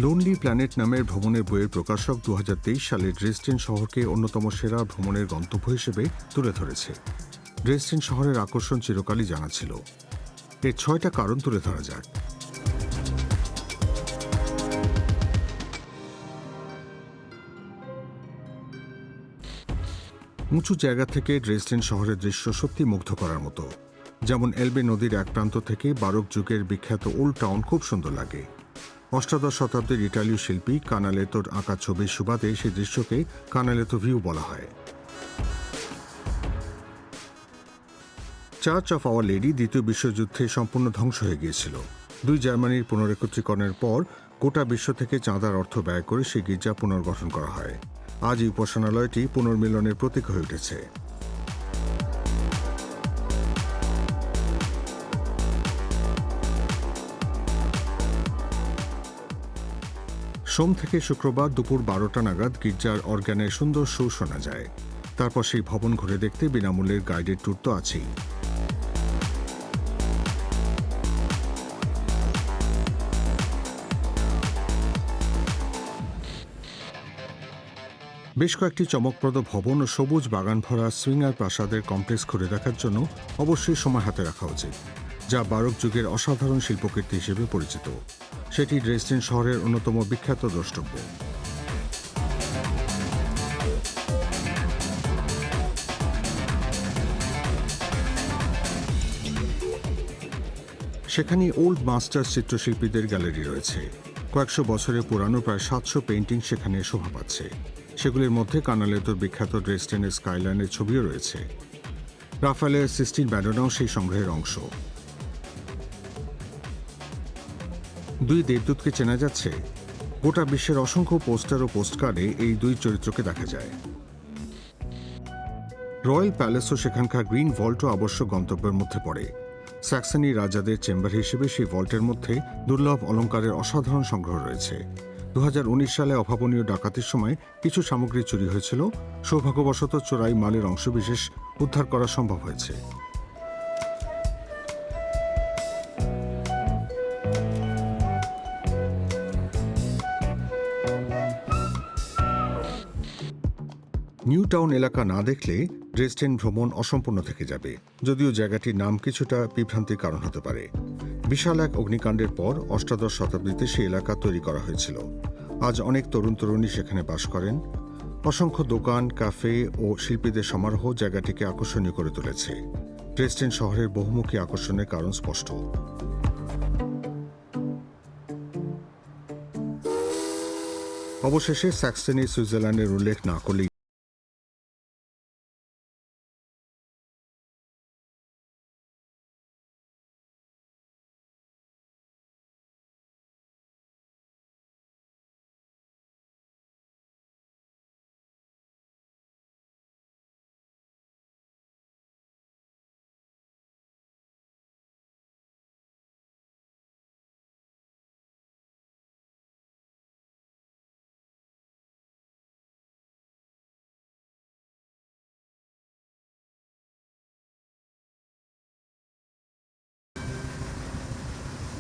Lonely planet নামের ভ্রমণের বইয়ের প্রকাশক 2023 সালে ড্রেসডেন শহরকে অন্যতম সেরা ভ্রমণের গন্তব্য হিসেবে তুলে ধরেছে। ড্রেসডেন শহরের আকর্ষণ চিরকালই জানা ছিল। এর 6টা কারণ তুলে ধরা যাক। উঁচু জায়গা থেকে ড্রেসডেন শহরের দৃশ্য সত্যি মুগ্ধ করার মতো। যেমন এলবে নদীর এক প্রান্ত থেকে বারোক যুগের বিখ্যাত ওল্ড টাউন খুব সুন্দর লাগে। অষ্টাদশ শতাব্দীর ইটালীয় শিল্পী কানালেতোর আঁকা ছবির সুবাদে সেই দৃশ্যকে কানালেতো ভিউ বলা হয়। চার্চ অফ আওয়ার লেডি দ্বিতীয় বিশ্বযুদ্ধে সম্পূর্ণ ধ্বংস হয়ে গিয়েছিল। দুই জার্মানির পুনরেকত্রীকরণের পর গোটা বিশ্ব থেকে চাঁদার অর্থ ব্যয় করে সেই গির্জা পুনর্গঠন করা হয়। আজ এই উপাসনালয়টি পুনর্মিলনের প্রতীক হয়ে উঠেছে। সোম থেকে শুক্রবার দুপুর 12টা নাগাদ গির্জার অর্গানের সুন্দর সুর শোনা যায়। তারপর সেই ভবন ঘুরে দেখতে বিনামূল্যের গাইডেড ট্যুর তো আছেই। বেশ কয়েকটি চমকপ্রদ ভবন ও সবুজ বাগান ভরা সুইঙ্গার প্রাসাদের কমপ্লেক্স ঘুরে দেখার জন্য অবশ্যই সময় হাতে রাখা উচিত, যা বারোক যুগের অসাধারণ শিল্পকীর্তি হিসেবে পরিচিত। সেটি ড্রেসডেন শহরের অন্যতম বিখ্যাত দ্রষ্টব্য। সেখানে ওল্ড মাস্টার্স চিত্রশিল্পীদের গ্যালারি রয়েছে। কয়েকশো বছরের পুরানো প্রায় 700 পেইন্টিং সেখানে শোভা পাচ্ছে। সেগুলির মধ্যে কানালেতোর বিখ্যাত ড্রেসডেনের স্কাইলাইনের ছবিও রয়েছে। রাফায়েলের সিস্টিন ম্যাডোনাও সেই সংগ্রহের অংশ। দুই দেবদূতকে চেনা যাচ্ছে। গোটা বিশ্বের অসংখ্য পোস্টার ও পোস্টকার্ডে এই দুই চরিত্রকে দেখা যায়। রয়্যাল প্যালেস ও সেখানকার গ্রিন ভল্টও আবশ্যক গন্তব্যের মধ্যে পড়ে। স্যাক্সনি রাজাদের চেম্বার হিসেবে সেই ভল্টের মধ্যে দুর্লভ অলঙ্কারের অসাধারণ সংগ্রহ রয়েছে। 2019 সালে অভাবনীয় ডাকাতির সময় কিছু সামগ্রী চুরি হয়েছিল। সৌভাগ্যবশত চোরাই মালের অংশবিশেষ উদ্ধার করা সম্ভব হয়েছে। নিউ টাউন এলাকা না দেখলে ড্রেসডেন ভ্রমণ অসম্পূর্ণ থেকে যাবে, যদিও জায়গাটির নাম কিছুটা বিভ্রান্তির কারণ হতে পারে। বিশাল এক অগ্নিকাণ্ডের পর অষ্টাদশ শতাব্দীতে সেই এলাকা তৈরি করা হয়েছিল। আজ অনেক তরুণ তরুণী সেখানে বাস করেন। অসংখ্য দোকান, ক্যাফে ও শিল্পীদের সমারোহ জায়গাটিকে আকর্ষণীয় করে তুলেছে। ড্রেসডেন শহরের বহুমুখী আকর্ষণের কারণ স্পষ্ট। অবশেষে স্যাক্সনি সুইজারল্যান্ডের উল্লেখ না করলেই